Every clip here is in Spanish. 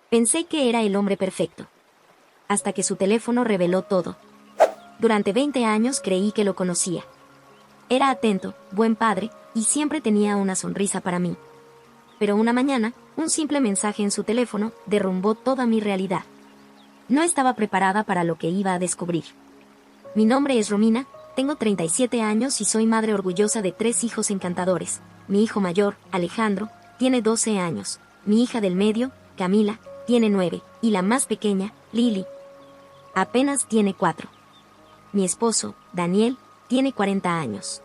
Pensé que era el hombre perfecto. Hasta que su teléfono reveló todo. Durante 20 años creí que lo conocía. Era atento, buen padre, y siempre tenía una sonrisa para mí. Pero una mañana, un simple mensaje en su teléfono derrumbó toda mi realidad. No estaba preparada para lo que iba a descubrir. Mi nombre es Romina, tengo 37 años y soy madre orgullosa de 3 hijos encantadores. Mi hijo mayor, Alejandro, tiene 12 años. Mi hija del medio, Camila, tiene 9, y la más pequeña, Lily, apenas tiene 4. Mi esposo, Daniel, tiene 40 años.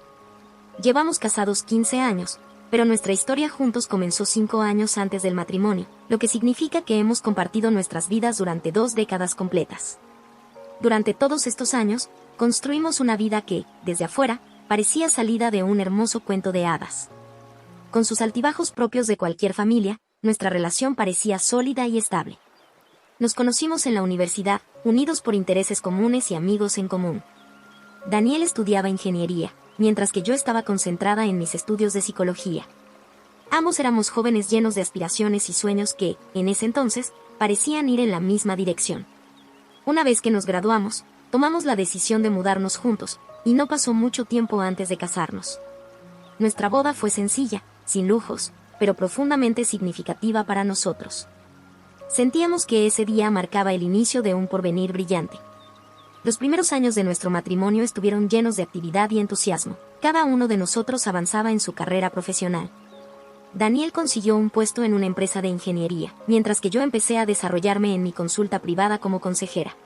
Llevamos casados 15 años, pero nuestra historia juntos comenzó 5 años antes del matrimonio, lo que significa que hemos compartido nuestras vidas durante 2 décadas completas. Durante todos estos años, construimos una vida que, desde afuera, parecía salida de un hermoso cuento de hadas. Con sus altibajos propios de cualquier familia, nuestra relación parecía sólida y estable. Nos conocimos en la universidad, unidos por intereses comunes y amigos en común. Daniel estudiaba ingeniería, mientras que yo estaba concentrada en mis estudios de psicología. Ambos éramos jóvenes llenos de aspiraciones y sueños que, en ese entonces, parecían ir en la misma dirección. Una vez que nos graduamos, tomamos la decisión de mudarnos juntos, y no pasó mucho tiempo antes de casarnos. Nuestra boda fue sencilla, sin lujos, pero profundamente significativa para nosotros. Sentíamos que ese día marcaba el inicio de un porvenir brillante. Los primeros años de nuestro matrimonio estuvieron llenos de actividad y entusiasmo. Cada uno de nosotros avanzaba en su carrera profesional. Daniel consiguió un puesto en una empresa de ingeniería, mientras que yo empecé a desarrollarme en mi consulta privada como consejera.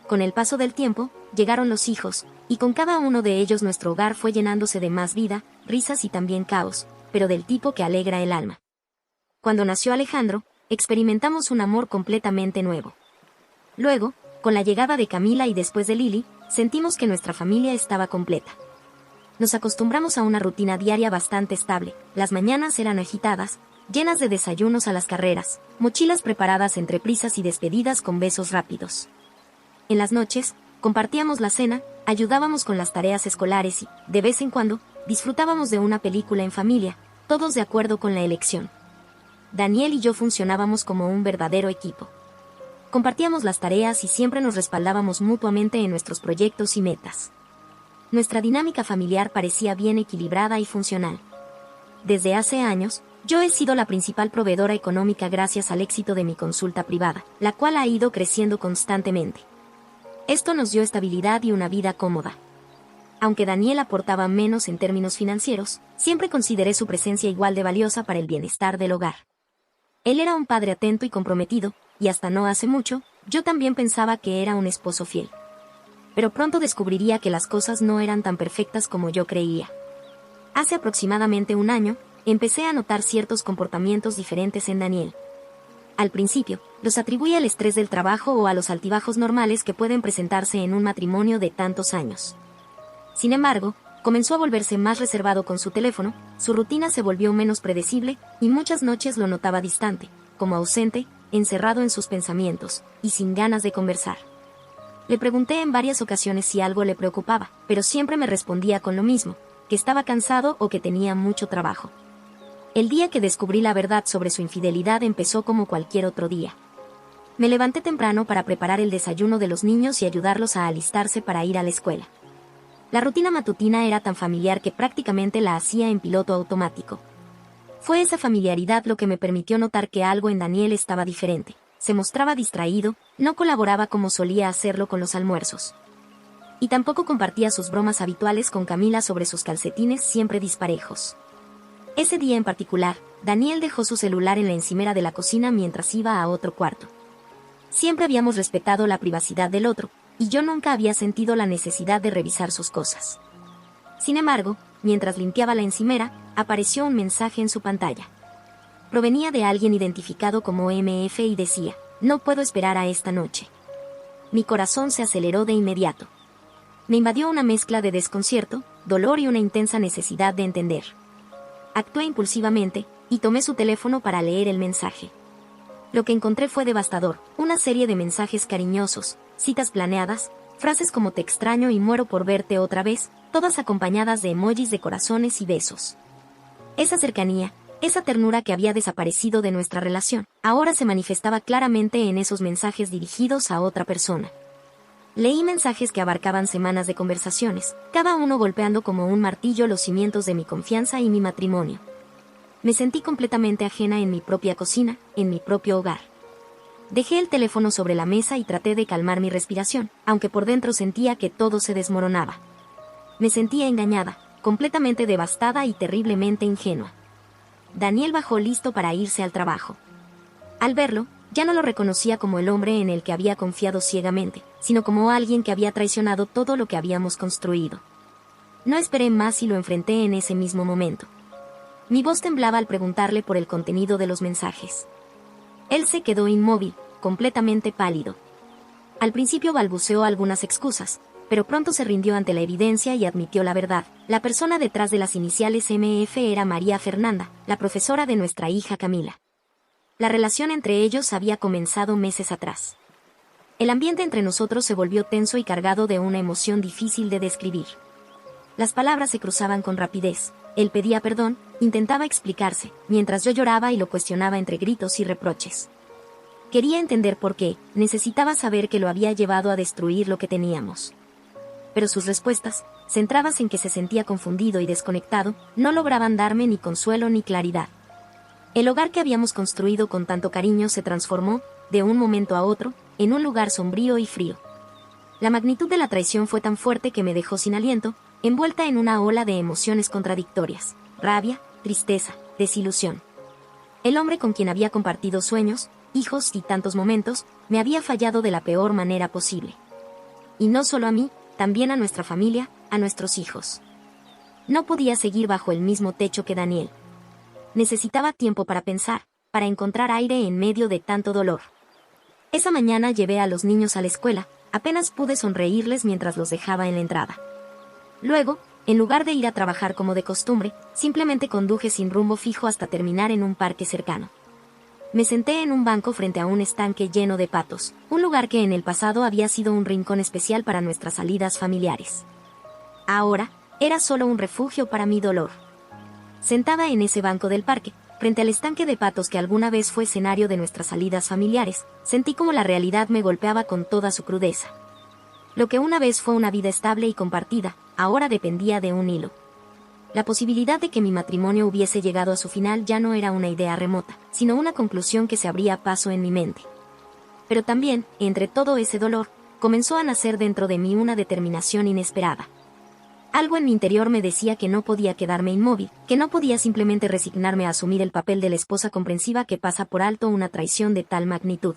Con el paso del tiempo, llegaron los hijos, y con cada uno de ellos nuestro hogar fue llenándose de más vida, risas y también caos, pero del tipo que alegra el alma. Cuando nació Alejandro, experimentamos un amor completamente nuevo. Luego, con la llegada de Camila y después de Lily, sentimos que nuestra familia estaba completa. Nos acostumbramos a una rutina diaria bastante estable. Las mañanas eran agitadas, llenas de desayunos a las carreras, mochilas preparadas entre prisas y despedidas con besos rápidos. En las noches, compartíamos la cena, ayudábamos con las tareas escolares y, de vez en cuando, disfrutábamos de una película en familia, todos de acuerdo con la elección. Daniel y yo funcionábamos como un verdadero equipo. Compartíamos las tareas y siempre nos respaldábamos mutuamente en nuestros proyectos y metas. Nuestra dinámica familiar parecía bien equilibrada y funcional. Desde hace años, yo he sido la principal proveedora económica gracias al éxito de mi consulta privada, la cual ha ido creciendo constantemente. Esto nos dio estabilidad y una vida cómoda. Aunque Daniel aportaba menos en términos financieros, siempre consideré su presencia igual de valiosa para el bienestar del hogar. Él era un padre atento y comprometido, y hasta no hace mucho, yo también pensaba que era un esposo fiel. Pero pronto descubriría que las cosas no eran tan perfectas como yo creía. Hace aproximadamente un año, empecé a notar ciertos comportamientos diferentes en Daniel. Al principio, los atribuía al estrés del trabajo o a los altibajos normales que pueden presentarse en un matrimonio de tantos años. Sin embargo, comenzó a volverse más reservado con su teléfono, su rutina se volvió menos predecible, y muchas noches lo notaba distante, como ausente, encerrado en sus pensamientos, y sin ganas de conversar. Le pregunté en varias ocasiones si algo le preocupaba, pero siempre me respondía con lo mismo, que estaba cansado o que tenía mucho trabajo. El día que descubrí la verdad sobre su infidelidad empezó como cualquier otro día. Me levanté temprano para preparar el desayuno de los niños y ayudarlos a alistarse para ir a la escuela. La rutina matutina era tan familiar que prácticamente la hacía en piloto automático. Fue esa familiaridad lo que me permitió notar que algo en Daniel estaba diferente. Se mostraba distraído, no colaboraba como solía hacerlo con los almuerzos. Y tampoco compartía sus bromas habituales con Camila sobre sus calcetines siempre disparejos. Ese día en particular, Daniel dejó su celular en la encimera de la cocina mientras iba a otro cuarto. Siempre habíamos respetado la privacidad del otro, y yo nunca había sentido la necesidad de revisar sus cosas. Sin embargo, mientras limpiaba la encimera, apareció un mensaje en su pantalla. Provenía de alguien identificado como MF y decía: "No puedo esperar a esta noche". Mi corazón se aceleró de inmediato. Me invadió una mezcla de desconcierto, dolor y una intensa necesidad de entender. Actué impulsivamente, y tomé su teléfono para leer el mensaje. Lo que encontré fue devastador, una serie de mensajes cariñosos, citas planeadas, frases como "te extraño y muero por verte otra vez", todas acompañadas de emojis de corazones y besos. Esa cercanía, Esa ternura que había desaparecido de nuestra relación, ahora se manifestaba claramente en esos mensajes dirigidos a otra persona. Leí mensajes que abarcaban semanas de conversaciones, cada uno golpeando como un martillo los cimientos de mi confianza y mi matrimonio. Me sentí completamente ajena en mi propia cocina, en mi propio hogar. Dejé el teléfono sobre la mesa y traté de calmar mi respiración, aunque por dentro sentía que todo se desmoronaba. Me sentía engañada, completamente devastada y terriblemente ingenua. Daniel bajó listo para irse al trabajo. Al verlo, ya no lo reconocía como el hombre en el que había confiado ciegamente, sino como alguien que había traicionado todo lo que habíamos construido. No esperé más y lo enfrenté en ese mismo momento. Mi voz temblaba al preguntarle por el contenido de los mensajes. Él se quedó inmóvil, completamente pálido. Al principio balbuceó algunas excusas, pero pronto se rindió ante la evidencia y admitió la verdad. La persona detrás de las iniciales MF era María Fernanda, la profesora de nuestra hija Camila. La relación entre ellos había comenzado meses atrás. El ambiente entre nosotros se volvió tenso y cargado de una emoción difícil de describir. Las palabras se cruzaban con rapidez. Él pedía perdón, intentaba explicarse, mientras yo lloraba y lo cuestionaba entre gritos y reproches. Quería entender por qué, necesitaba saber que lo había llevado a destruir lo que teníamos. Pero sus respuestas, centradas en que se sentía confundido y desconectado, no lograban darme ni consuelo ni claridad. El hogar que habíamos construido con tanto cariño se transformó, de un momento a otro, en un lugar sombrío y frío. La magnitud de la traición fue tan fuerte que me dejó sin aliento, envuelta en una ola de emociones contradictorias: rabia, tristeza, desilusión. El hombre con quien había compartido sueños, hijos y tantos momentos, me había fallado de la peor manera posible. Y no solo a mí, también a nuestra familia, a nuestros hijos. No podía seguir bajo el mismo techo que Daniel. Necesitaba tiempo para pensar, para encontrar aire en medio de tanto dolor. Esa mañana llevé a los niños a la escuela, apenas pude sonreírles mientras los dejaba en la entrada. Luego, en lugar de ir a trabajar como de costumbre, simplemente conduje sin rumbo fijo hasta terminar en un parque cercano. Me senté en un banco frente a un estanque lleno de patos, un lugar que en el pasado había sido un rincón especial para nuestras salidas familiares. Ahora, era solo un refugio para mi dolor. Sentada en ese banco del parque, frente al estanque de patos que alguna vez fue escenario de nuestras salidas familiares, sentí como la realidad me golpeaba con toda su crudeza. Lo que una vez fue una vida estable y compartida, ahora dependía de un hilo. La posibilidad de que mi matrimonio hubiese llegado a su final ya no era una idea remota, sino una conclusión que se abría paso en mi mente. Pero también, entre todo ese dolor, comenzó a nacer dentro de mí una determinación inesperada. Algo en mi interior me decía que no podía quedarme inmóvil, que no podía simplemente resignarme a asumir el papel de la esposa comprensiva que pasa por alto una traición de tal magnitud.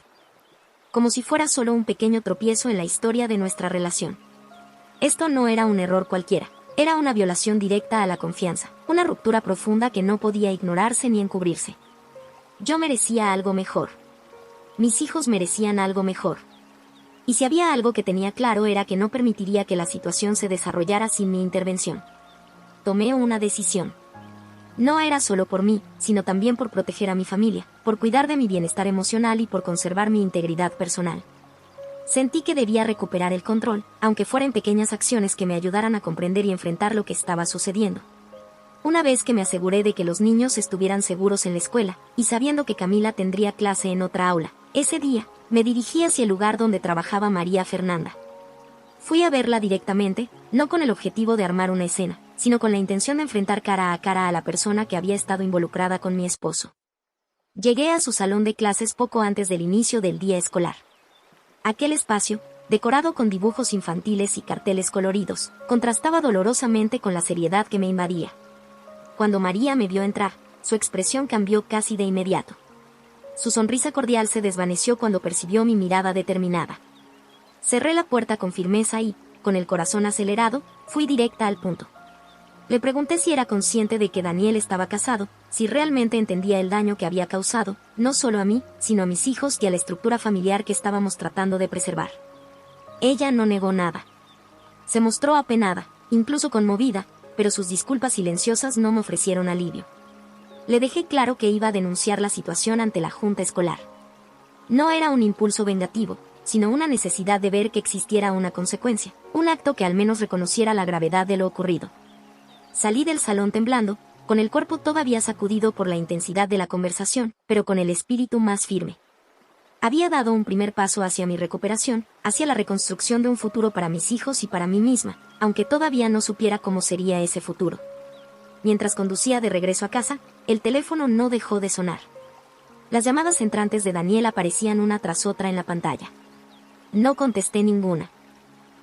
Como si fuera solo un pequeño tropiezo en la historia de nuestra relación. Esto no era un error cualquiera. Era una violación directa a la confianza, una ruptura profunda que no podía ignorarse ni encubrirse. Yo merecía algo mejor. Mis hijos merecían algo mejor. Y si había algo que tenía claro era que no permitiría que la situación se desarrollara sin mi intervención. Tomé una decisión. No era solo por mí, sino también por proteger a mi familia, por cuidar de mi bienestar emocional y por conservar mi integridad personal. Sentí que debía recuperar el control, aunque fueran pequeñas acciones que me ayudaran a comprender y enfrentar lo que estaba sucediendo. Una vez que me aseguré de que los niños estuvieran seguros en la escuela, y sabiendo que Camila tendría clase en otra aula, ese día, me dirigí hacia el lugar donde trabajaba María Fernanda. Fui a verla directamente, no con el objetivo de armar una escena, sino con la intención de enfrentar cara a cara a la persona que había estado involucrada con mi esposo. Llegué a su salón de clases poco antes del inicio del día escolar. Aquel espacio, decorado con dibujos infantiles y carteles coloridos, contrastaba dolorosamente con la seriedad que me invadía. Cuando María me vio entrar, su expresión cambió casi de inmediato. Su sonrisa cordial se desvaneció cuando percibió mi mirada determinada. Cerré la puerta con firmeza y, con el corazón acelerado, fui directa al punto. Le pregunté si era consciente de que Daniel estaba casado, si realmente entendía el daño que había causado, no solo a mí, sino a mis hijos y a la estructura familiar que estábamos tratando de preservar. Ella no negó nada. Se mostró apenada, incluso conmovida, pero sus disculpas silenciosas no me ofrecieron alivio. Le dejé claro que iba a denunciar la situación ante la junta escolar. No era un impulso vengativo, sino una necesidad de ver que existiera una consecuencia, un acto que al menos reconociera la gravedad de lo ocurrido. Salí del salón temblando, con el cuerpo todavía sacudido por la intensidad de la conversación, pero con el espíritu más firme. Había dado un primer paso hacia mi recuperación, hacia la reconstrucción de un futuro para mis hijos y para mí misma, aunque todavía no supiera cómo sería ese futuro. Mientras conducía de regreso a casa, el teléfono no dejó de sonar. Las llamadas entrantes de Daniel aparecían una tras otra en la pantalla. No contesté ninguna.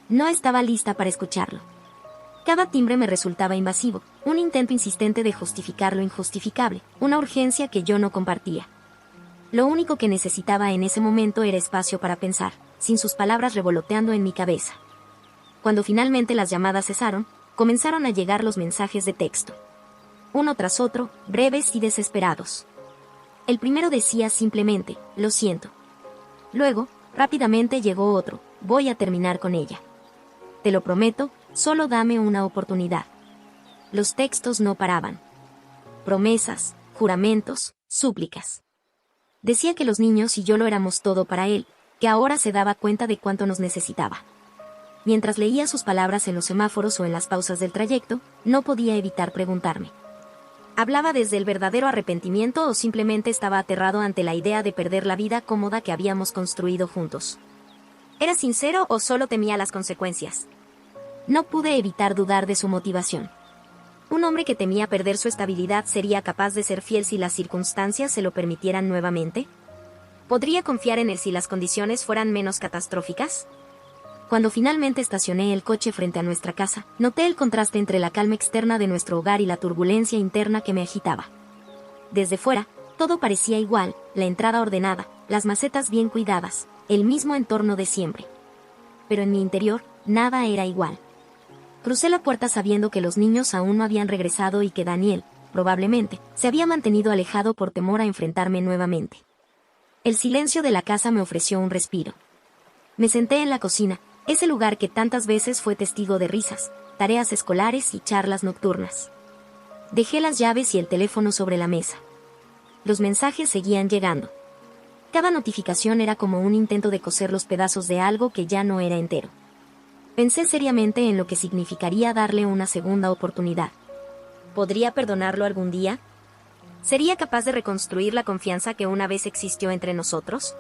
No estaba lista para escucharlo. Cada timbre me resultaba invasivo, un intento insistente de justificar lo injustificable, una urgencia que yo no compartía. Lo único que necesitaba en ese momento era espacio para pensar, sin sus palabras revoloteando en mi cabeza. Cuando finalmente las llamadas cesaron, comenzaron a llegar los mensajes de texto. Uno tras otro, breves y desesperados. El primero decía simplemente, lo siento. Luego, rápidamente llegó otro, voy a terminar con ella. Te lo prometo, solo dame una oportunidad. Los textos no paraban. Promesas, juramentos, súplicas. Decía que los niños y yo lo éramos todo para él, que ahora se daba cuenta de cuánto nos necesitaba. Mientras leía sus palabras en los semáforos o en las pausas del trayecto, no podía evitar preguntarme. ¿Hablaba desde el verdadero arrepentimiento o simplemente estaba aterrado ante la idea de perder la vida cómoda que habíamos construido juntos? ¿Era sincero o solo temía las consecuencias? No pude evitar dudar de su motivación. Un hombre que temía perder su estabilidad sería capaz de ser fiel si las circunstancias se lo permitieran nuevamente. ¿Podría confiar en él si las condiciones fueran menos catastróficas? Cuando finalmente estacioné el coche frente a nuestra casa, noté el contraste entre la calma externa de nuestro hogar y la turbulencia interna que me agitaba. Desde fuera, todo parecía igual, la entrada ordenada, las macetas bien cuidadas, el mismo entorno de siempre. Pero en mi interior, nada era igual. Crucé la puerta sabiendo que los niños aún no habían regresado y que Daniel, probablemente, se había mantenido alejado por temor a enfrentarme nuevamente. El silencio de la casa me ofreció un respiro. Me senté en la cocina, ese lugar que tantas veces fue testigo de risas, tareas escolares y charlas nocturnas. Dejé las llaves y el teléfono sobre la mesa. Los mensajes seguían llegando. Cada notificación era como un intento de coser los pedazos de algo que ya no era entero. Pensé seriamente en lo que significaría darle una segunda oportunidad. ¿Podría perdonarlo algún día? ¿Sería capaz de reconstruir la confianza que una vez existió entre nosotros?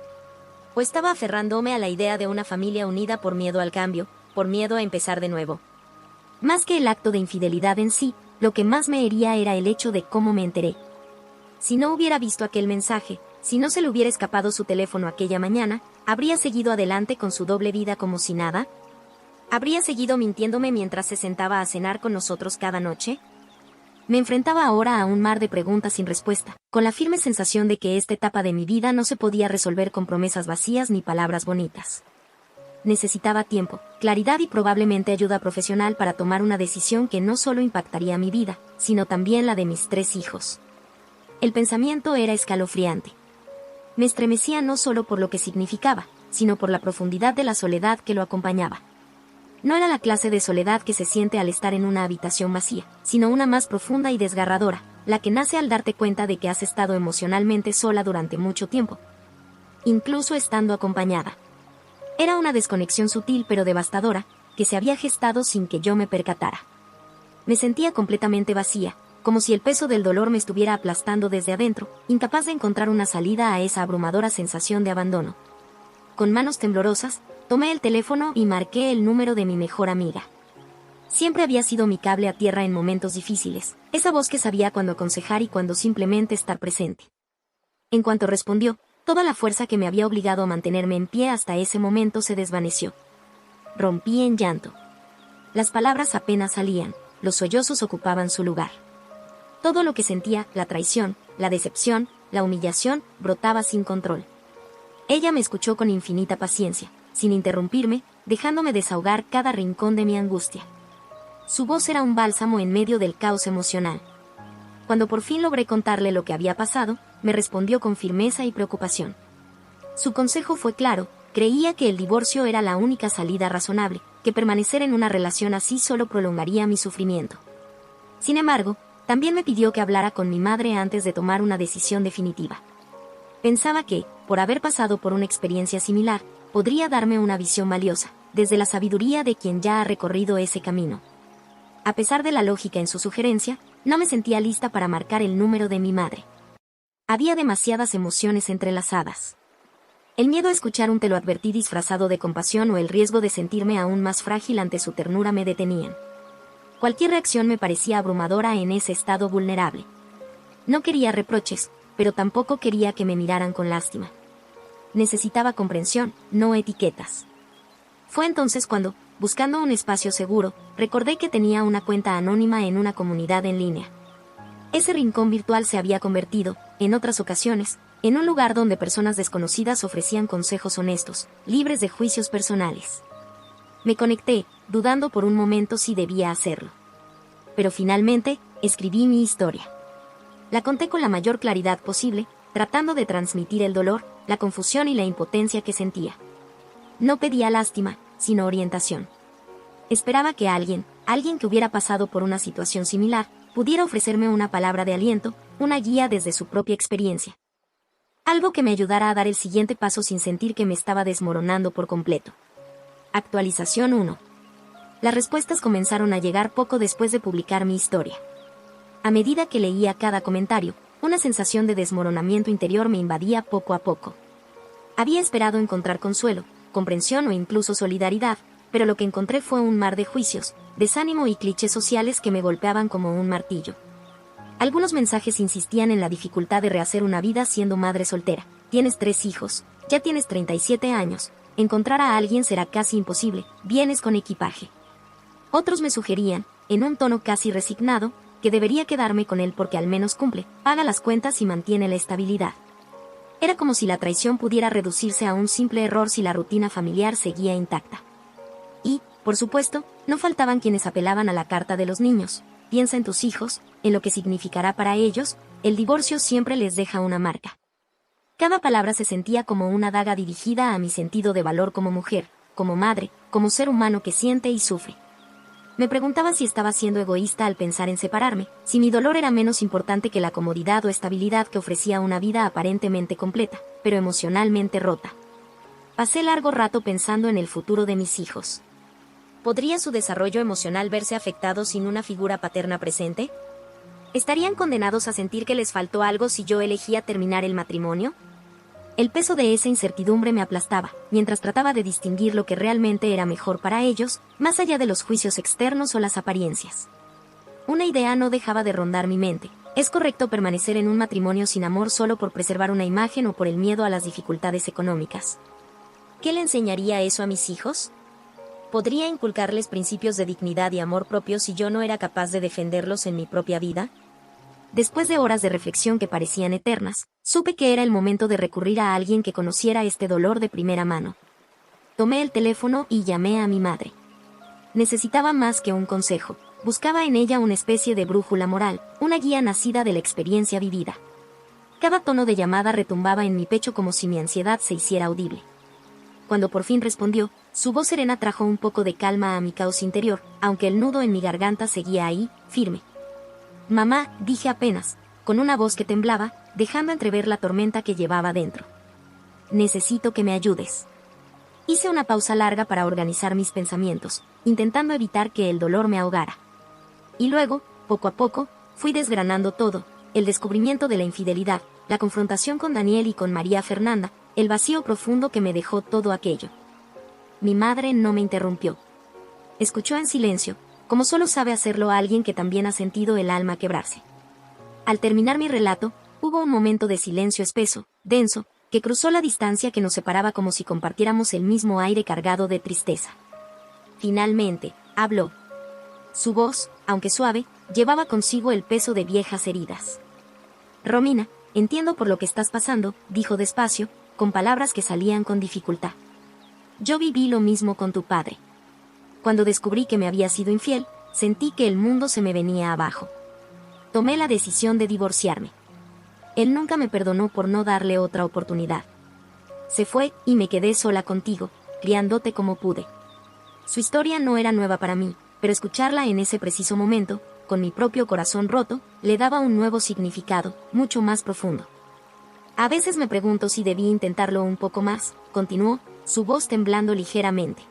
¿O estaba aferrándome a la idea de una familia unida por miedo al cambio, por miedo a empezar de nuevo? Más que el acto de infidelidad en sí, lo que más me hería era el hecho de cómo me enteré. Si no hubiera visto aquel mensaje, si no se le hubiera escapado su teléfono aquella mañana, ¿habría seguido adelante con su doble vida como si nada? ¿Habría seguido mintiéndome mientras se sentaba a cenar con nosotros cada noche? Me enfrentaba ahora a un mar de preguntas sin respuesta, con la firme sensación de que esta etapa de mi vida no se podía resolver con promesas vacías ni palabras bonitas. Necesitaba tiempo, claridad y probablemente ayuda profesional para tomar una decisión que no solo impactaría mi vida, sino también la de mis 3 hijos. El pensamiento era escalofriante. Me estremecía no solo por lo que significaba, sino por la profundidad de la soledad que lo acompañaba. No era la clase de soledad que se siente al estar en una habitación vacía, sino una más profunda y desgarradora, la que nace al darte cuenta de que has estado emocionalmente sola durante mucho tiempo, incluso estando acompañada. Era una desconexión sutil pero devastadora, que se había gestado sin que yo me percatara. Me sentía completamente vacía, como si el peso del dolor me estuviera aplastando desde adentro, incapaz de encontrar una salida a esa abrumadora sensación de abandono. Con manos temblorosas, tomé el teléfono y marqué el número de mi mejor amiga. Siempre había sido mi cable a tierra en momentos difíciles, esa voz que sabía cuándo aconsejar y cuándo simplemente estar presente. En cuanto respondió, toda la fuerza que me había obligado a mantenerme en pie hasta ese momento se desvaneció. Rompí en llanto. Las palabras apenas salían, los sollozos ocupaban su lugar. Todo lo que sentía, la traición, la decepción, la humillación, brotaba sin control. Ella me escuchó con infinita paciencia, sin interrumpirme, dejándome desahogar cada rincón de mi angustia. Su voz era un bálsamo en medio del caos emocional. Cuando por fin logré contarle lo que había pasado, me respondió con firmeza y preocupación. Su consejo fue claro, creía que el divorcio era la única salida razonable, que permanecer en una relación así solo prolongaría mi sufrimiento. Sin embargo, también me pidió que hablara con mi madre antes de tomar una decisión definitiva. Pensaba que, por haber pasado por una experiencia similar, podría darme una visión valiosa, desde la sabiduría de quien ya ha recorrido ese camino. A pesar de la lógica en su sugerencia, no me sentía lista para marcar el número de mi madre. Había demasiadas emociones entrelazadas. El miedo a escuchar un te lo advertí disfrazado de compasión o el riesgo de sentirme aún más frágil ante su ternura me detenían. Cualquier reacción me parecía abrumadora en ese estado vulnerable. No quería reproches, pero tampoco quería que me miraran con lástima. Necesitaba comprensión, no etiquetas. Fue entonces cuando, buscando un espacio seguro, recordé que tenía una cuenta anónima en una comunidad en línea. Ese rincón virtual se había convertido, en otras ocasiones, en un lugar donde personas desconocidas ofrecían consejos honestos, libres de juicios personales. Me conecté, dudando por un momento si debía hacerlo. Pero finalmente, escribí mi historia. La conté con la mayor claridad posible, tratando de transmitir el dolor, la confusión y la impotencia que sentía. No pedía lástima, sino orientación. Esperaba que alguien que hubiera pasado por una situación similar, pudiera ofrecerme una palabra de aliento, una guía desde su propia experiencia. Algo que me ayudara a dar el siguiente paso sin sentir que me estaba desmoronando por completo. Actualización 1. Las respuestas comenzaron a llegar poco después de publicar mi historia. A medida que leía cada comentario, una sensación de desmoronamiento interior me invadía poco a poco. Había esperado encontrar consuelo, comprensión o incluso solidaridad, pero lo que encontré fue un mar de juicios, desánimo y clichés sociales que me golpeaban como un martillo. Algunos mensajes insistían en la dificultad de rehacer una vida siendo madre soltera. Tienes 3 hijos, ya tienes 37 años, encontrar a alguien será casi imposible, vienes con equipaje. Otros me sugerían, en un tono casi resignado, que debería quedarme con él porque al menos cumple, paga las cuentas y mantiene la estabilidad. Era como si la traición pudiera reducirse a un simple error si la rutina familiar seguía intacta. Y, por supuesto, no faltaban quienes apelaban a la carta de los niños. Piensa en tus hijos, en lo que significará para ellos, el divorcio siempre les deja una marca. Cada palabra se sentía como una daga dirigida a mi sentido de valor como mujer, como madre, como ser humano que siente y sufre. Me preguntaba si estaba siendo egoísta al pensar en separarme, si mi dolor era menos importante que la comodidad o estabilidad que ofrecía una vida aparentemente completa, pero emocionalmente rota. Pasé largo rato pensando en el futuro de mis hijos. ¿Podría su desarrollo emocional verse afectado sin una figura paterna presente? ¿Estarían condenados a sentir que les faltó algo si yo elegía terminar el matrimonio? El peso de esa incertidumbre me aplastaba, mientras trataba de distinguir lo que realmente era mejor para ellos, más allá de los juicios externos o las apariencias. Una idea no dejaba de rondar mi mente. ¿Es correcto permanecer en un matrimonio sin amor solo por preservar una imagen o por el miedo a las dificultades económicas? ¿Qué le enseñaría eso a mis hijos? ¿Podría inculcarles principios de dignidad y amor propio si yo no era capaz de defenderlos en mi propia vida? Después de horas de reflexión que parecían eternas, supe que era el momento de recurrir a alguien que conociera este dolor de primera mano. Tomé el teléfono y llamé a mi madre. Necesitaba más que un consejo. Buscaba en ella una especie de brújula moral, una guía nacida de la experiencia vivida. Cada tono de llamada retumbaba en mi pecho como si mi ansiedad se hiciera audible. Cuando por fin respondió, su voz serena trajo un poco de calma a mi caos interior, aunque el nudo en mi garganta seguía ahí, firme. Mamá, dije apenas, con una voz que temblaba, dejando entrever la tormenta que llevaba dentro. Necesito que me ayudes. Hice una pausa larga para organizar mis pensamientos, intentando evitar que el dolor me ahogara. Y luego, poco a poco, fui desgranando todo, el descubrimiento de la infidelidad, la confrontación con Daniel y con María Fernanda, el vacío profundo que me dejó todo aquello. Mi madre no me interrumpió. Escuchó en silencio, como solo sabe hacerlo alguien que también ha sentido el alma quebrarse. Al terminar mi relato, hubo un momento de silencio espeso, denso, que cruzó la distancia que nos separaba como si compartiéramos el mismo aire cargado de tristeza. Finalmente, habló. Su voz, aunque suave, llevaba consigo el peso de viejas heridas. Romina, entiendo por lo que estás pasando, dijo despacio, con palabras que salían con dificultad. Yo viví lo mismo con tu padre. Cuando descubrí que me había sido infiel, sentí que el mundo se me venía abajo. Tomé la decisión de divorciarme. Él nunca me perdonó por no darle otra oportunidad. Se fue y me quedé sola contigo, criándote como pude. Su historia no era nueva para mí, pero escucharla en ese preciso momento, con mi propio corazón roto, le daba un nuevo significado, mucho más profundo. A veces me pregunto si debí intentarlo un poco más, continuó, su voz temblando ligeramente.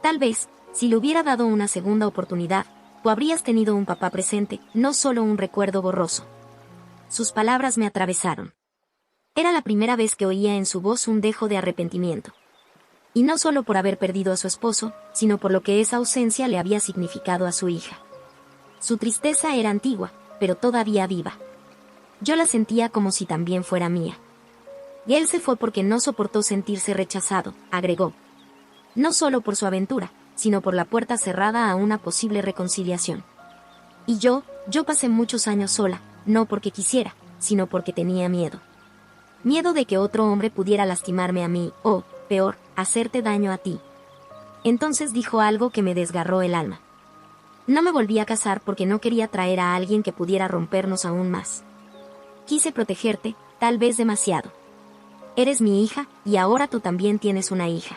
Tal vez, si le hubiera dado una segunda oportunidad, Tú habrías tenido un papá presente, no solo un recuerdo borroso. Sus palabras me atravesaron. Era la primera vez que oía en su voz un dejo de arrepentimiento. Y no solo por haber perdido a su esposo, sino por lo que esa ausencia le había significado a su hija. Su tristeza era antigua, pero todavía viva. Yo la sentía como si también fuera mía. Y él se fue porque no soportó sentirse rechazado, agregó. No solo por su aventura, sino por la puerta cerrada a una posible reconciliación. Y yo pasé muchos años sola, no porque quisiera, sino porque tenía miedo. Miedo de que otro hombre pudiera lastimarme a mí, o, peor, hacerte daño a ti. Entonces dijo algo que me desgarró el alma. No me volví a casar porque no quería traer a alguien que pudiera rompernos aún más. Quise protegerte, tal vez demasiado. Eres mi hija, y ahora tú también tienes una hija.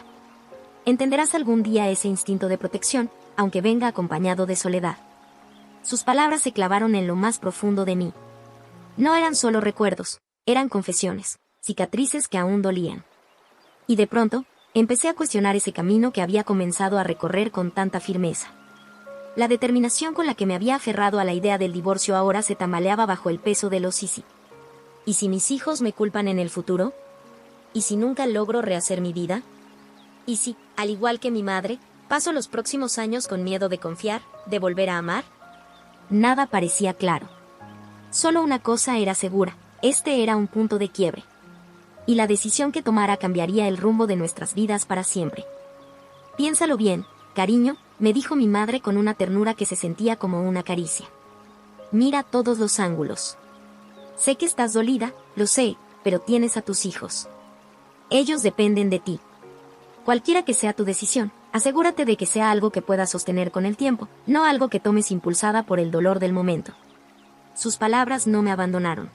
Entenderás algún día ese instinto de protección, aunque venga acompañado de soledad. Sus palabras se clavaron en lo más profundo de mí. No eran solo recuerdos, eran confesiones, cicatrices que aún dolían. Y de pronto, empecé a cuestionar ese camino que había comenzado a recorrer con tanta firmeza. La determinación con la que me había aferrado a la idea del divorcio ahora se tambaleaba bajo el peso de los sí. ¿Y si mis hijos me culpan en el futuro? ¿Y si nunca logro rehacer mi vida? ¿Y si, al igual que mi madre, paso los próximos años con miedo de confiar, de volver a amar? Nada parecía claro. Solo una cosa era segura, este era un punto de quiebre. Y la decisión que tomara cambiaría el rumbo de nuestras vidas para siempre. Piénsalo bien, cariño, me dijo mi madre con una ternura que se sentía como una caricia. Mira todos los ángulos. Sé que estás dolida, lo sé, pero tienes a tus hijos. Ellos dependen de ti. Cualquiera que sea tu decisión, asegúrate de que sea algo que puedas sostener con el tiempo, no algo que tomes impulsada por el dolor del momento. Sus palabras no me abandonaron.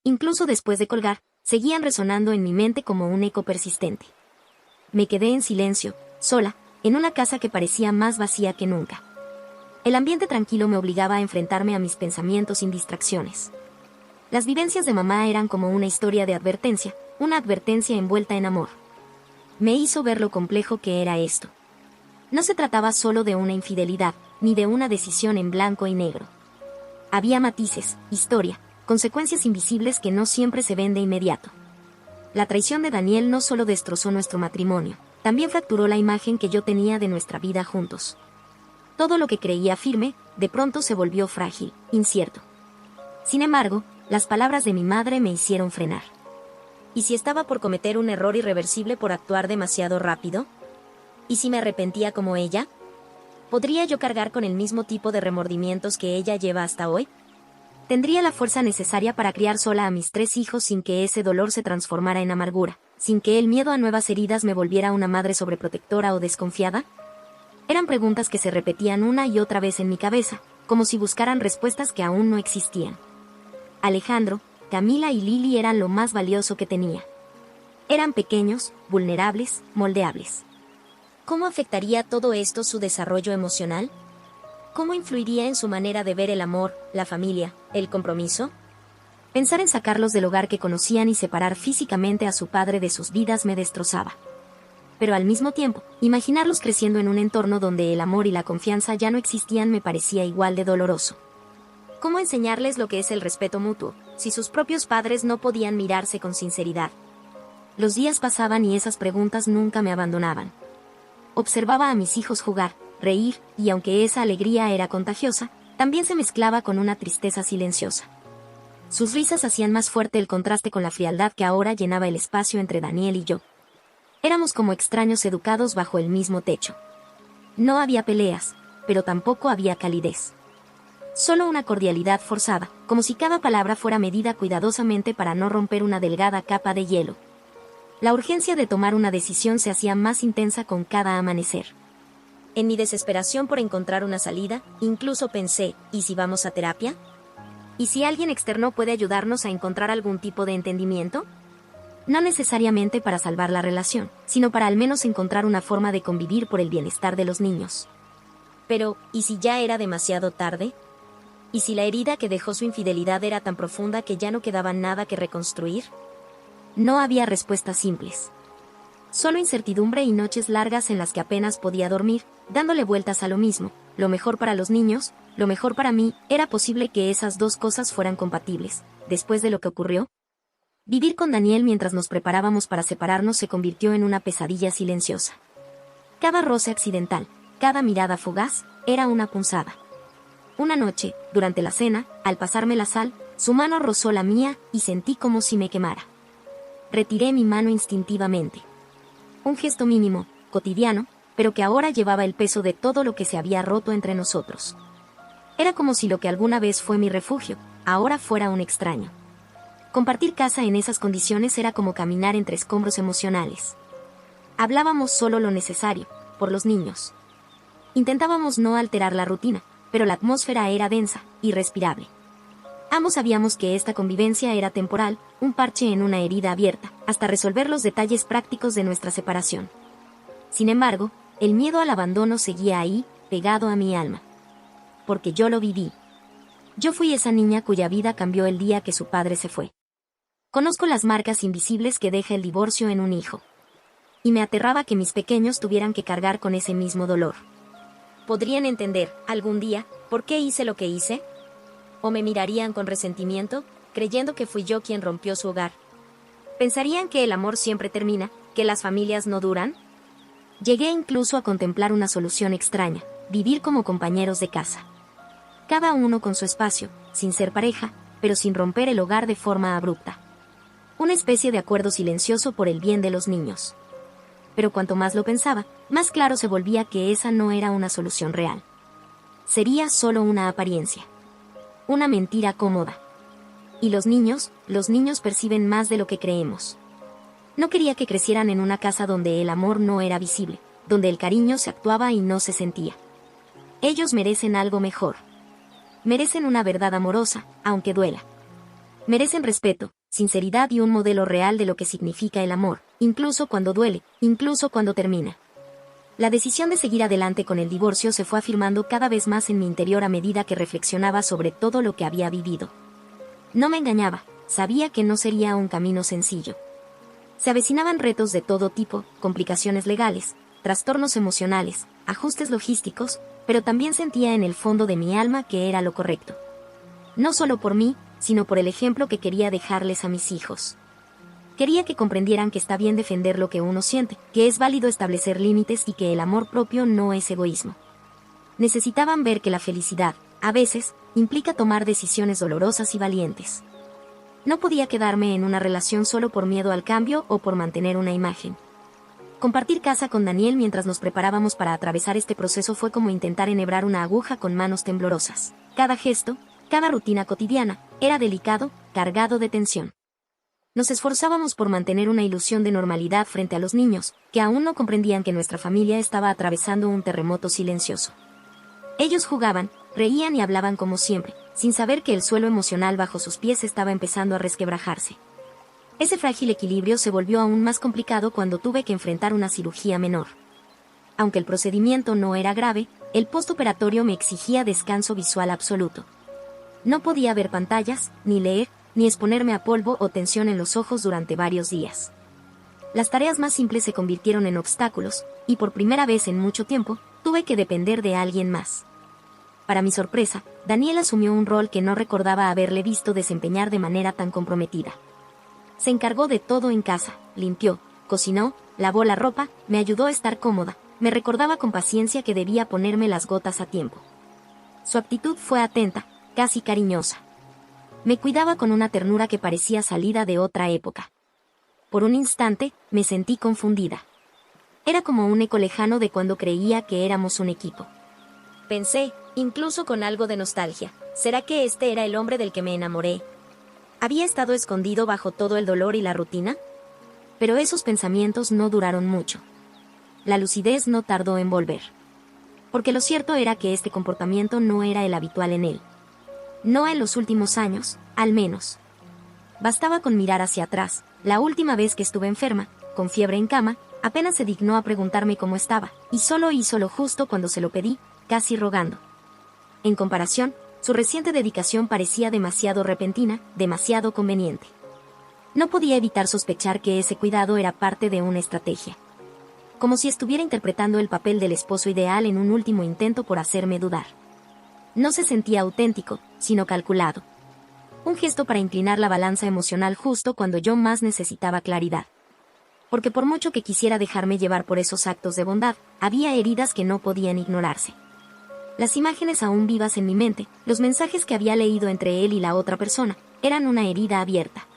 Incluso después de colgar, seguían resonando en mi mente como un eco persistente. Me quedé en silencio, sola, en una casa que parecía más vacía que nunca. El ambiente tranquilo me obligaba a enfrentarme a mis pensamientos sin distracciones. Las vivencias de mamá eran como una historia de advertencia, una advertencia envuelta en amor. Me hizo ver lo complejo que era esto. No se trataba solo de una infidelidad, ni de una decisión en blanco y negro. Había matices, historia, consecuencias invisibles que no siempre se ven de inmediato. La traición de Daniel no solo destrozó nuestro matrimonio, también fracturó la imagen que yo tenía de nuestra vida juntos. Todo lo que creía firme, de pronto se volvió frágil, incierto. Sin embargo, las palabras de mi madre me hicieron frenar. ¿Y si estaba por cometer un error irreversible por actuar demasiado rápido? ¿Y si me arrepentía como ella? ¿Podría yo cargar con el mismo tipo de remordimientos que ella lleva hasta hoy? ¿Tendría la fuerza necesaria para criar sola a mis 3 hijos sin que ese dolor se transformara en amargura, sin que el miedo a nuevas heridas me volviera una madre sobreprotectora o desconfiada? Eran preguntas que se repetían una y otra vez en mi cabeza, como si buscaran respuestas que aún no existían. Alejandro, Camila y Lili eran lo más valioso que tenía. Eran pequeños, vulnerables, moldeables. ¿Cómo afectaría todo esto su desarrollo emocional? ¿Cómo influiría en su manera de ver el amor, la familia, el compromiso? Pensar en sacarlos del hogar que conocían y separar físicamente a su padre de sus vidas me destrozaba. Pero al mismo tiempo, imaginarlos creciendo en un entorno donde el amor y la confianza ya no existían me parecía igual de doloroso. ¿Cómo enseñarles lo que es el respeto mutuo, si sus propios padres no podían mirarse con sinceridad? Los días pasaban y esas preguntas nunca me abandonaban. Observaba a mis hijos jugar, reír, y aunque esa alegría era contagiosa, también se mezclaba con una tristeza silenciosa. Sus risas hacían más fuerte el contraste con la frialdad que ahora llenaba el espacio entre Daniel y yo. Éramos como extraños educados bajo el mismo techo. No había peleas, pero tampoco había calidez. Solo una cordialidad forzada, como si cada palabra fuera medida cuidadosamente para no romper una delgada capa de hielo. La urgencia de tomar una decisión se hacía más intensa con cada amanecer. En mi desesperación por encontrar una salida, incluso pensé, ¿y si vamos a terapia? ¿Y si alguien externo puede ayudarnos a encontrar algún tipo de entendimiento? No necesariamente para salvar la relación, sino para al menos encontrar una forma de convivir por el bienestar de los niños. Pero, ¿y si ya era demasiado tarde? ¿Y si la herida que dejó su infidelidad era tan profunda que ya no quedaba nada que reconstruir? No había respuestas simples. Solo incertidumbre y noches largas en las que apenas podía dormir, dándole vueltas a lo mismo, lo mejor para los niños, lo mejor para mí. ¿Era posible que esas dos cosas fueran compatibles, después de lo que ocurrió? Vivir con Daniel mientras nos preparábamos para separarnos se convirtió en una pesadilla silenciosa. Cada roce accidental, cada mirada fugaz, era una punzada. Una noche, durante la cena, al pasarme la sal, su mano rozó la mía y sentí como si me quemara. Retiré mi mano instintivamente. Un gesto mínimo, cotidiano, pero que ahora llevaba el peso de todo lo que se había roto entre nosotros. Era como si lo que alguna vez fue mi refugio, ahora fuera un extraño. Compartir casa en esas condiciones era como caminar entre escombros emocionales. Hablábamos solo lo necesario, por los niños. Intentábamos no alterar la rutina, pero la atmósfera era densa, irrespirable. Ambos sabíamos que esta convivencia era temporal, un parche en una herida abierta, hasta resolver los detalles prácticos de nuestra separación. Sin embargo, el miedo al abandono seguía ahí, pegado a mi alma. Porque yo lo viví. Yo fui esa niña cuya vida cambió el día que su padre se fue. Conozco las marcas invisibles que deja el divorcio en un hijo. Y me aterraba que mis pequeños tuvieran que cargar con ese mismo dolor. ¿Podrían entender, algún día, por qué hice lo que hice? ¿O me mirarían con resentimiento, creyendo que fui yo quien rompió su hogar? ¿Pensarían que el amor siempre termina, que las familias no duran? Llegué incluso a contemplar una solución extraña, vivir como compañeros de casa. Cada uno con su espacio, sin ser pareja, pero sin romper el hogar de forma abrupta. Una especie de acuerdo silencioso por el bien de los niños. Pero cuanto más lo pensaba, más claro se volvía que esa no era una solución real. Sería solo una apariencia. Una mentira cómoda. Y los niños perciben más de lo que creemos. No quería que crecieran en una casa donde el amor no era visible, donde el cariño se actuaba y no se sentía. Ellos merecen algo mejor. Merecen una verdad amorosa, aunque duela. Merecen respeto, sinceridad y un modelo real de lo que significa el amor, incluso cuando duele, incluso cuando termina. La decisión de seguir adelante con el divorcio se fue afirmando cada vez más en mi interior a medida que reflexionaba sobre todo lo que había vivido. No me engañaba, sabía que no sería un camino sencillo. Se avecinaban retos de todo tipo, complicaciones legales, trastornos emocionales, ajustes logísticos, pero también sentía en el fondo de mi alma que era lo correcto. No solo por mí, sino por el ejemplo que quería dejarles a mis hijos. Quería que comprendieran que está bien defender lo que uno siente, que es válido establecer límites y que el amor propio no es egoísmo. Necesitaban ver que la felicidad, a veces, implica tomar decisiones dolorosas y valientes. No podía quedarme en una relación solo por miedo al cambio o por mantener una imagen. Compartir casa con Daniel mientras nos preparábamos para atravesar este proceso fue como intentar enhebrar una aguja con manos temblorosas. Cada gesto, cada rutina cotidiana, era delicado, cargado de tensión. Nos esforzábamos por mantener una ilusión de normalidad frente a los niños, que aún no comprendían que nuestra familia estaba atravesando un terremoto silencioso. Ellos jugaban, reían y hablaban como siempre, sin saber que el suelo emocional bajo sus pies estaba empezando a resquebrajarse. Ese frágil equilibrio se volvió aún más complicado cuando tuve que enfrentar una cirugía menor. Aunque el procedimiento no era grave, el postoperatorio me exigía descanso visual absoluto. No podía ver pantallas, ni leer, ni exponerme a polvo o tensión en los ojos durante varios días. Las tareas más simples se convirtieron en obstáculos, y por primera vez en mucho tiempo, tuve que depender de alguien más. Para mi sorpresa, Daniel asumió un rol que no recordaba haberle visto desempeñar de manera tan comprometida. Se encargó de todo en casa, limpió, cocinó, lavó la ropa, me ayudó a estar cómoda, me recordaba con paciencia que debía ponerme las gotas a tiempo. Su actitud fue atenta, casi cariñosa. Me cuidaba con una ternura que parecía salida de otra época. Por un instante, me sentí confundida. Era como un eco lejano de cuando creía que éramos un equipo. Pensé, incluso con algo de nostalgia, ¿será que este era el hombre del que me enamoré? ¿Había estado escondido bajo todo el dolor y la rutina? Pero esos pensamientos no duraron mucho. La lucidez no tardó en volver. Porque lo cierto era que este comportamiento no era el habitual en él. No en los últimos años, al menos. Bastaba con mirar hacia atrás. La última vez que estuve enferma, con fiebre en cama, apenas se dignó a preguntarme cómo estaba, y solo hizo lo justo cuando se lo pedí, casi rogando. En comparación, su reciente dedicación parecía demasiado repentina, demasiado conveniente. No podía evitar sospechar que ese cuidado era parte de una estrategia. como si estuviera interpretando el papel del esposo ideal en un último intento por hacerme dudar. No se sentía auténtico, sino calculado. Un gesto para inclinar la balanza emocional justo cuando yo más necesitaba claridad. Porque por mucho que quisiera dejarme llevar por esos actos de bondad, había heridas que no podían ignorarse. Las imágenes aún vivas en mi mente, los mensajes que había leído entre él y la otra persona, eran una herida abierta.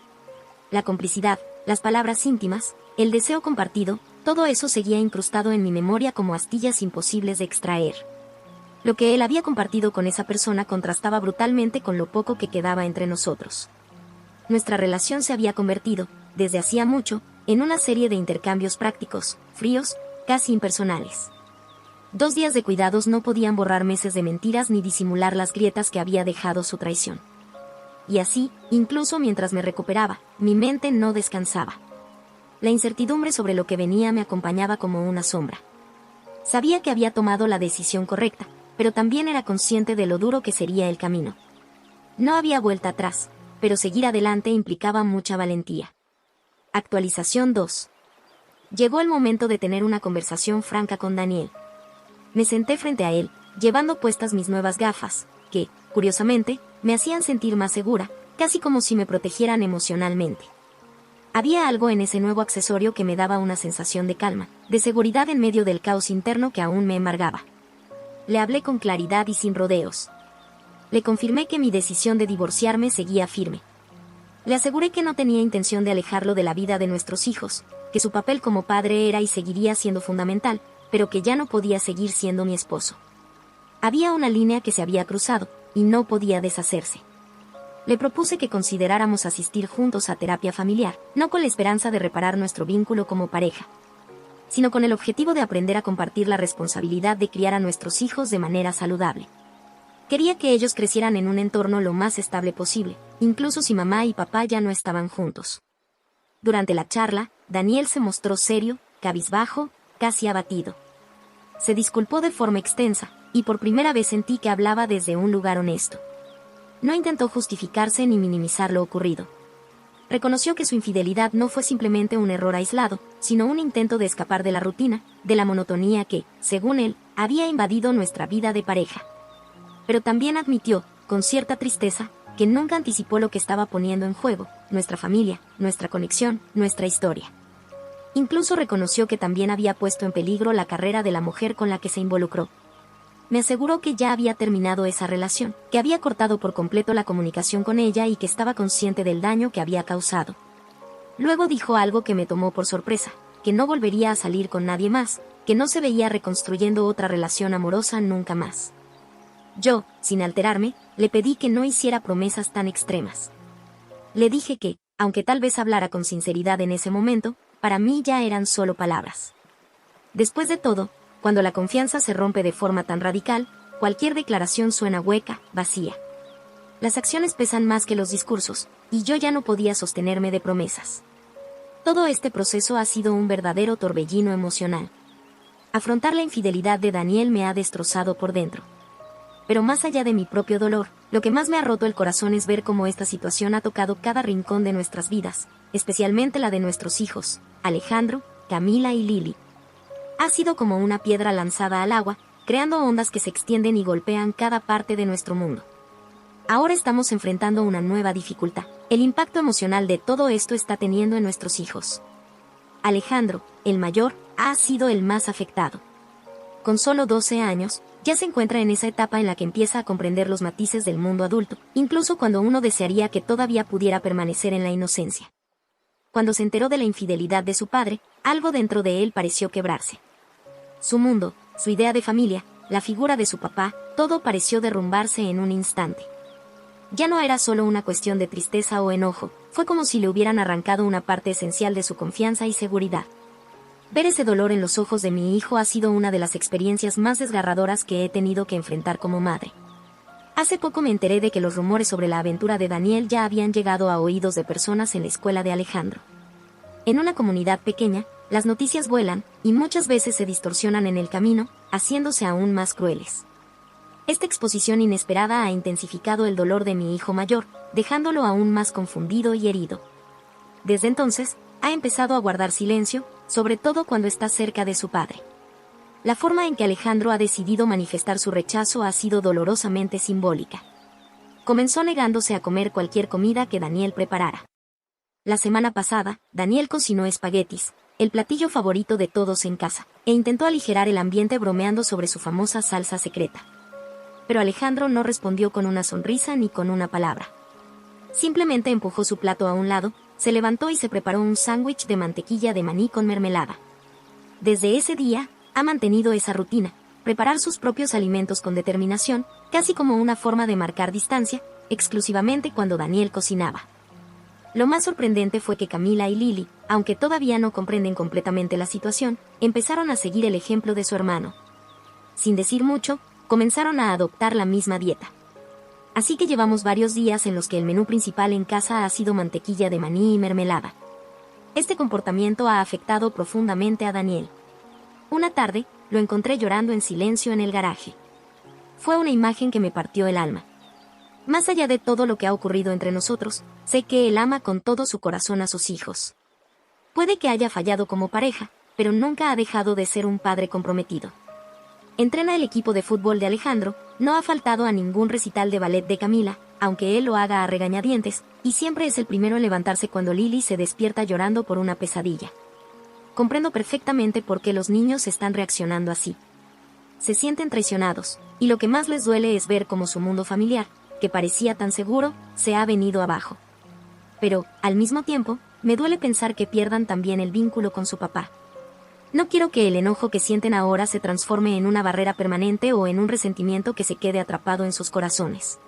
La complicidad, las palabras íntimas, el deseo compartido, todo eso seguía incrustado en mi memoria como astillas imposibles de extraer. Lo que él había compartido con esa persona contrastaba brutalmente con lo poco que quedaba entre nosotros. Nuestra relación se había convertido, desde hacía mucho, en una serie de intercambios prácticos, fríos, casi impersonales. 2 días de cuidados no podían borrar meses de mentiras ni disimular las grietas que había dejado su traición. Y así, incluso mientras me recuperaba, mi mente no descansaba. La incertidumbre sobre lo que venía me acompañaba como una sombra. Sabía que había tomado la decisión correcta, pero también era consciente de lo duro que sería el camino. No había vuelta atrás, pero seguir adelante implicaba mucha valentía. Actualización 2. Llegó el momento de tener una conversación franca con Daniel. Me senté frente a él, llevando puestas mis nuevas gafas, que, curiosamente, me hacían sentir más segura, casi como si me protegieran emocionalmente. Había algo en ese nuevo accesorio que me daba una sensación de calma, de seguridad en medio del caos interno que aún me embargaba. Le hablé con claridad y sin rodeos. Le confirmé que mi decisión de divorciarme seguía firme. Le aseguré que no tenía intención de alejarlo de la vida de nuestros hijos, que su papel como padre era y seguiría siendo fundamental, pero que ya no podía seguir siendo mi esposo. Había una línea que se había cruzado, y no podía deshacerse. Le propuse que consideráramos asistir juntos a terapia familiar, no con la esperanza de reparar nuestro vínculo como pareja, sino con el objetivo de aprender a compartir la responsabilidad de criar a nuestros hijos de manera saludable. Quería que ellos crecieran en un entorno lo más estable posible, incluso si mamá y papá ya no estaban juntos. Durante la charla, Daniel se mostró serio, cabizbajo, casi abatido. Se disculpó de forma extensa, y por primera vez sentí que hablaba desde un lugar honesto. No intentó justificarse ni minimizar lo ocurrido. Reconoció que su infidelidad no fue simplemente un error aislado, sino un intento de escapar de la rutina, de la monotonía que, según él, había invadido nuestra vida de pareja. Pero también admitió, con cierta tristeza, que nunca anticipó lo que estaba poniendo en juego, nuestra familia, nuestra conexión, nuestra historia. Incluso reconoció que también había puesto en peligro la carrera de la mujer con la que se involucró. Me aseguró que ya había terminado esa relación, que había cortado por completo la comunicación con ella y que estaba consciente del daño que había causado. Luego dijo algo que me tomó por sorpresa, que no volvería a salir con nadie más, que no se veía reconstruyendo otra relación amorosa nunca más. Yo, sin alterarme, le pedí que no hiciera promesas tan extremas. Le dije que, aunque tal vez hablara con sinceridad en ese momento, para mí ya eran solo palabras. Después de todo, cuando la confianza se rompe de forma tan radical, cualquier declaración suena hueca, vacía. Las acciones pesan más que los discursos, y yo ya no podía sostenerme de promesas. Todo este proceso ha sido un verdadero torbellino emocional. Afrontar la infidelidad de Daniel me ha destrozado por dentro. Pero más allá de mi propio dolor, lo que más me ha roto el corazón es ver cómo esta situación ha tocado cada rincón de nuestras vidas, especialmente la de nuestros hijos, Alejandro, Camila y Lili. Ha sido como una piedra lanzada al agua, creando ondas que se extienden y golpean cada parte de nuestro mundo. Ahora estamos enfrentando una nueva dificultad. El impacto emocional de todo esto está teniendo en nuestros hijos. Alejandro, el mayor, ha sido el más afectado. Con solo 12 años, ya se encuentra en esa etapa en la que empieza a comprender los matices del mundo adulto, incluso cuando uno desearía que todavía pudiera permanecer en la inocencia. Cuando se enteró de la infidelidad de su padre, algo dentro de él pareció quebrarse. Su mundo, su idea de familia, la figura de su papá, todo pareció derrumbarse en un instante. Ya no era solo una cuestión de tristeza o enojo, fue como si le hubieran arrancado una parte esencial de su confianza y seguridad. Ver ese dolor en los ojos de mi hijo ha sido una de las experiencias más desgarradoras que he tenido que enfrentar como madre. Hace poco me enteré de que los rumores sobre la aventura de Daniel ya habían llegado a oídos de personas en la escuela de Alejandro. En una comunidad pequeña, las noticias vuelan, y muchas veces se distorsionan en el camino, haciéndose aún más crueles. Esta exposición inesperada ha intensificado el dolor de mi hijo mayor, dejándolo aún más confundido y herido. Desde entonces, ha empezado a guardar silencio, sobre todo cuando está cerca de su padre. La forma en que Alejandro ha decidido manifestar su rechazo ha sido dolorosamente simbólica. Comenzó negándose a comer cualquier comida que Daniel preparara. La semana pasada, Daniel cocinó espaguetis, el platillo favorito de todos en casa, e intentó aligerar el ambiente bromeando sobre su famosa salsa secreta. Pero Alejandro no respondió con una sonrisa ni con una palabra. Simplemente empujó su plato a un lado, se levantó y se preparó un sándwich de mantequilla de maní con mermelada. Desde ese día, ha mantenido esa rutina, preparar sus propios alimentos con determinación, casi como una forma de marcar distancia, exclusivamente cuando Daniel cocinaba. Lo más sorprendente fue que Camila y Lily, aunque todavía no comprenden completamente la situación, empezaron a seguir el ejemplo de su hermano. Sin decir mucho, comenzaron a adoptar la misma dieta. Así que llevamos varios días en los que el menú principal en casa ha sido mantequilla de maní y mermelada. Este comportamiento ha afectado profundamente a Daniel. Una tarde, lo encontré llorando en silencio en el garaje. Fue una imagen que me partió el alma. Más allá de todo lo que ha ocurrido entre nosotros, sé que él ama con todo su corazón a sus hijos. Puede que haya fallado como pareja, pero nunca ha dejado de ser un padre comprometido. Entrena el equipo de fútbol de Alejandro, no ha faltado a ningún recital de ballet de Camila, aunque él lo haga a regañadientes, y siempre es el primero en levantarse cuando Lily se despierta llorando por una pesadilla. Comprendo perfectamente por qué los niños están reaccionando así. Se sienten traicionados, y lo que más les duele es ver cómo su mundo familiar, que parecía tan seguro, se ha venido abajo. Pero, al mismo tiempo, me duele pensar que pierdan también el vínculo con su papá. No quiero que el enojo que sienten ahora se transforme en una barrera permanente o en un resentimiento que se quede atrapado en sus corazones.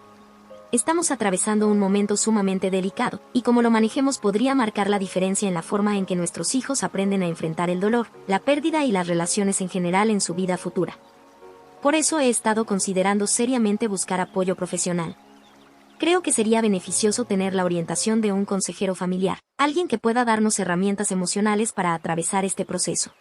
Estamos atravesando un momento sumamente delicado, y como lo manejemos podría marcar la diferencia en la forma en que nuestros hijos aprenden a enfrentar el dolor, la pérdida y las relaciones en general en su vida futura. Por eso he estado considerando seriamente buscar apoyo profesional. Creo que sería beneficioso tener la orientación de un consejero familiar, alguien que pueda darnos herramientas emocionales para atravesar este proceso.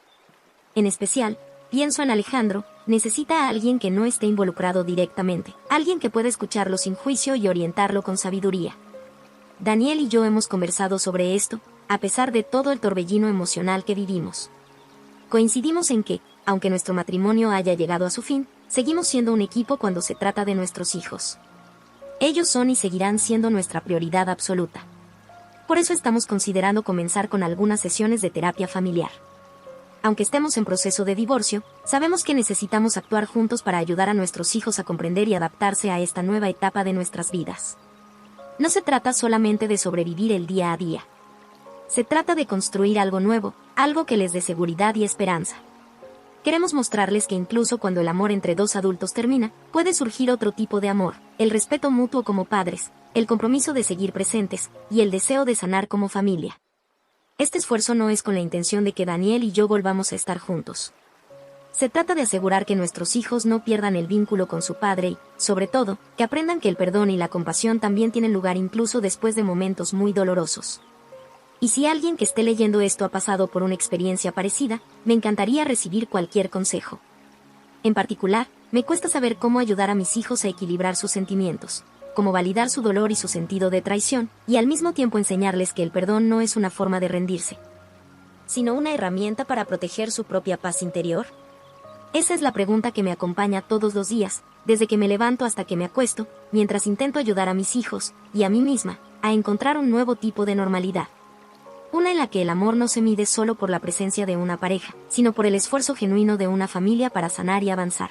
En especial, pienso en Alejandro, necesita a alguien que no esté involucrado directamente, alguien que pueda escucharlo sin juicio y orientarlo con sabiduría. Daniel y yo hemos conversado sobre esto, a pesar de todo el torbellino emocional que vivimos. Coincidimos en que, aunque nuestro matrimonio haya llegado a su fin, seguimos siendo un equipo cuando se trata de nuestros hijos. Ellos son y seguirán siendo nuestra prioridad absoluta. Por eso estamos considerando comenzar con algunas sesiones de terapia familiar. Aunque estemos en proceso de divorcio, sabemos que necesitamos actuar juntos para ayudar a nuestros hijos a comprender y adaptarse a esta nueva etapa de nuestras vidas. No se trata solamente de sobrevivir el día a día. Se trata de construir algo nuevo, algo que les dé seguridad y esperanza. Queremos mostrarles que incluso cuando el amor entre dos adultos termina, puede surgir otro tipo de amor, el respeto mutuo como padres, el compromiso de seguir presentes, y el deseo de sanar como familia. Este esfuerzo no es con la intención de que Daniel y yo volvamos a estar juntos. Se trata de asegurar que nuestros hijos no pierdan el vínculo con su padre y, sobre todo, que aprendan que el perdón y la compasión también tienen lugar incluso después de momentos muy dolorosos. Y si alguien que esté leyendo esto ha pasado por una experiencia parecida, me encantaría recibir cualquier consejo. En particular, me cuesta saber cómo ayudar a mis hijos a equilibrar sus sentimientos, cómo validar su dolor y su sentido de traición, y al mismo tiempo enseñarles que el perdón no es una forma de rendirse, sino una herramienta para proteger su propia paz interior. Esa es la pregunta que me acompaña todos los días, desde que me levanto hasta que me acuesto, mientras intento ayudar a mis hijos, y a mí misma, a encontrar un nuevo tipo de normalidad. Una en la que el amor no se mide solo por la presencia de una pareja, sino por el esfuerzo genuino de una familia para sanar y avanzar.